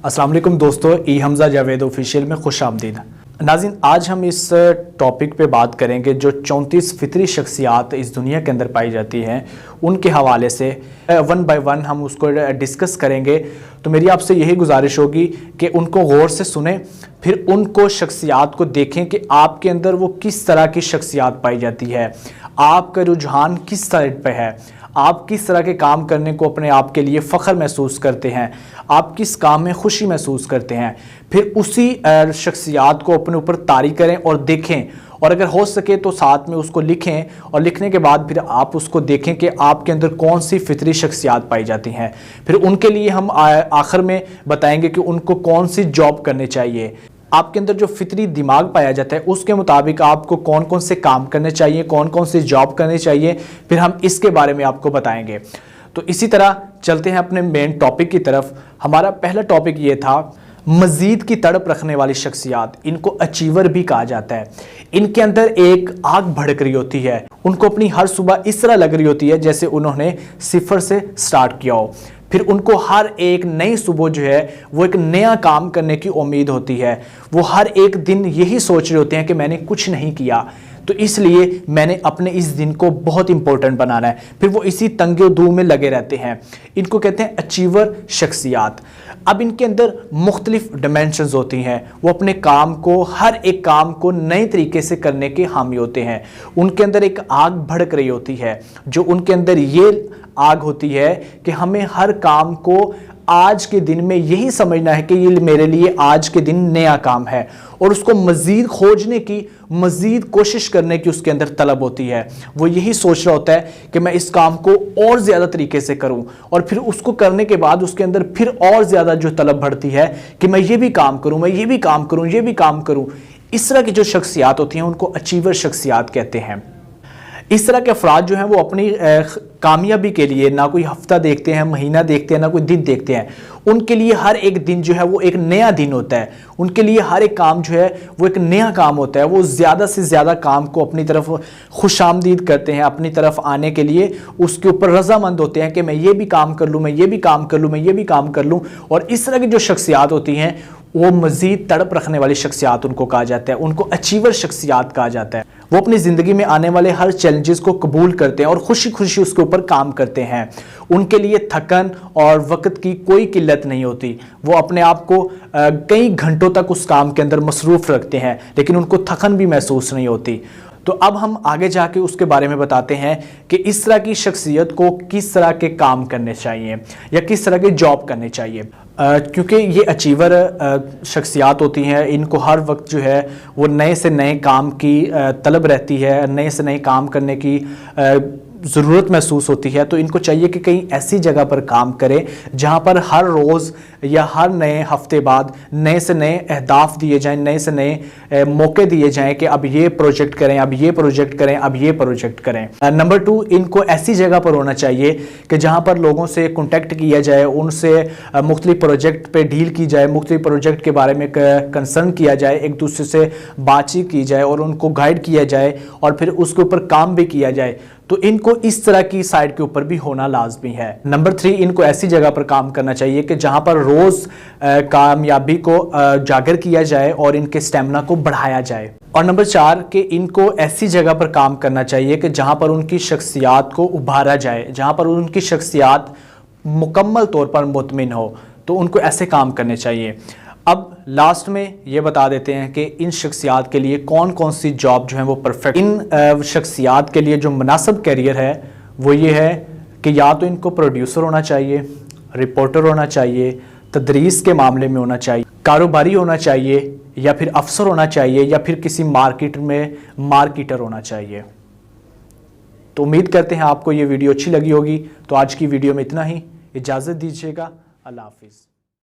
अस्सलाम वालेकुम दोस्तों, ई हमजा जावेद ऑफिशियल में खुश आमदीद। नाज़रीन, आज हम इस टॉपिक पे बात करेंगे जो 34 फितरी शख्सियात इस दुनिया के अंदर पाई जाती हैं, उनके हवाले से वन बाय वन हम उसको डिस्कस करेंगे। तो मेरी आपसे यही गुजारिश होगी कि उनको गौर से सुने, फिर उनको शख्सियात को देखें कि आपके अंदर वो किस तरह की शख्सियात पाई जाती है, आपका रुझान किस साइड पे है, आप किस तरह के काम करने को अपने आप के लिए फ़ख्र महसूस करते हैं, आप किस काम में खुशी महसूस करते हैं। फिर उसी शख्सियात को अपने ऊपर तारी करें और देखें, और अगर हो सके तो साथ में उसको लिखें, और लिखने के बाद फिर आप उसको देखें कि आपके अंदर कौन सी फितरी शख्सियात पाई जाती हैं। फिर उनके लिए हम आखिर में बताएंगे कि उनको कौन सी जॉब करनी चाहिए। आपके अंदर जो फितरी दिमाग पाया जाता है उसके मुताबिक आपको कौन कौन से काम करने चाहिए, कौन कौन सी जॉब करनी चाहिए, फिर हम इसके बारे में आपको बताएंगे। तो इसी तरह चलते हैं अपने मेन टॉपिक की तरफ। हमारा पहला टॉपिक ये था मज़ीद की तड़प रखने वाली शख्सियात, इनको अचीवर भी कहा जाता है। इनके अंदर एक आग भड़क रही होती है, उनको अपनी हर सुबह इस तरह लग रही होती है जैसे उन्होंने सिफर से स्टार्ट किया हो। फिर उनको हर एक नई सुबह जो है वो एक नया काम करने की उम्मीद होती है। वो हर एक दिन यही सोच रहे होते हैं कि मैंने कुछ नहीं किया, तो इसलिए मैंने अपने इस दिन को बहुत इंपॉर्टेंट बनाना है। फिर वो इसी तंगे दू में लगे रहते हैं। इनको कहते हैं अचीवर शख्सियात। अब इनके अंदर मुख्तलिफ डिमेंशंस होती हैं, वो अपने काम को, हर एक काम को नए तरीके से करने के हामी होते हैं। उनके अंदर एक आग भड़क रही होती है, जो उनके अंदर ये आग होती है कि हमें हर काम को आज के दिन में यही समझना है कि ये मेरे लिए आज के दिन नया काम है, और उसको मज़ीद खोजने की, मज़ीद कोशिश करने की उसके अंदर तलब होती है। वो यही सोच रहा होता है कि मैं इस काम को और ज़्यादा तरीके से करूं, और फिर उसको करने के बाद उसके अंदर फिर और ज़्यादा जो तलब बढ़ती है कि मैं ये भी काम करूं, मैं ये भी काम करूं, ये भी काम करूं। इस तरह की जो शख्सियात होती हैं उनको अचीवर शख्सियात कहते हैं। इस तरह के अफराद जो हैं वो अपनी कामयाबी के लिए ना कोई हफ्ता देखते हैं, महीना देखते हैं, ना कोई दिन देखते हैं। उनके लिए हर एक दिन जो है वो एक नया दिन होता है। उनके लिए हर एक काम जो है वो एक नया काम होता है। वो ज़्यादा से ज़्यादा काम को अपनी तरफ खुशामदीद करते हैं, अपनी तरफ आने के लिए उसके ऊपर रजामंद होते हैं कि मैं ये भी काम कर लूँ, मैं ये भी काम कर लूँ, मैं ये भी काम कर लूँ। और इस तरह की जो शख्सियात होती हैं वो मज़ीद तड़प रखने वाली शख्सियात उनको कहा जाता है, उनको अचीवर शख्सियात कहा जाता है। वो अपनी ज़िंदगी में आने वाले हर चैलेंजेस को कबूल करते हैं और खुशी खुशी उसके ऊपर काम करते हैं। उनके लिए थकन और वक्त की कोई किल्लत नहीं होती। वो अपने आप को कई घंटों तक उस काम के अंदर मसरूफ़ रखते हैं, लेकिन उनको थकन भी महसूस नहीं होती। तो अब हम आगे जाके उसके बारे में बताते हैं कि इस तरह की शख्सियत को किस तरह के काम करने चाहिए या किस तरह की जॉब करनी चाहिए। क्योंकि ये अचीवर शख्सियात होती हैं, इनको हर वक्त जो है वो नए से नए काम की तलब रहती है, नए से नए काम करने की ज़रूरत महसूस होती है। तो इनको चाहिए कि कहीं ऐसी जगह पर काम करें जहाँ पर हर रोज़ या हर नए हफ्ते बाद नए से नए अहदाफ दिए जाएं, नए से नए मौके दिए जाएं कि अब ये प्रोजेक्ट करें, अब ये प्रोजेक्ट करें, अब ये प्रोजेक्ट करें। नंबर 2, इनको ऐसी जगह पर होना चाहिए कि जहाँ पर लोगों से कॉन्टेक्ट किया जाए, उनसे मुख्तलिफ प्रोजेक्ट पे डील की जाए, मुख्तलिफ प्रोजेक्ट के बारे में कंसर्न किया जाए, एक दूसरे से बातचीत की जाए और उनको गाइड किया जाए और फिर उसके ऊपर काम भी किया जाए। तो इनको इस तरह की साइड के ऊपर भी होना लाजमी है। नंबर 3, इनको ऐसी जगह पर काम करना चाहिए कि जहां पर रोज कामयाबी को जागर किया जाए और इनके स्टेमिना को बढ़ाया जाए। और नंबर 4 कि इनको ऐसी जगह पर काम करना चाहिए कि जहां पर उनकी शख्सियात को उभारा जाए, जहां पर उनकी शख्सियात मुकम्मल तौर पर मुतमिन हो। तो उनको ऐसे काम करने चाहिए। अब लास्ट में ये बता देते हैं कि इन शख्सियात के लिए कौन कौन सी जॉब जो है वो परफेक्ट। इन शख्सियात के लिए जो मुनासिब कैरियर है वो ये है कि या तो इनको प्रोड्यूसर होना चाहिए, रिपोर्टर होना चाहिए, तदरीस के मामले में होना चाहिए, कारोबारी होना चाहिए, या फिर अफसर होना चाहिए, या फिर किसी मार्केट में मार्केटर होना चाहिए। तो उम्मीद करते हैं आपको ये वीडियो अच्छी लगी होगी। तो आज की वीडियो में इतना ही, इजाज़त दीजिएगा। अल्लाह हाफिज़।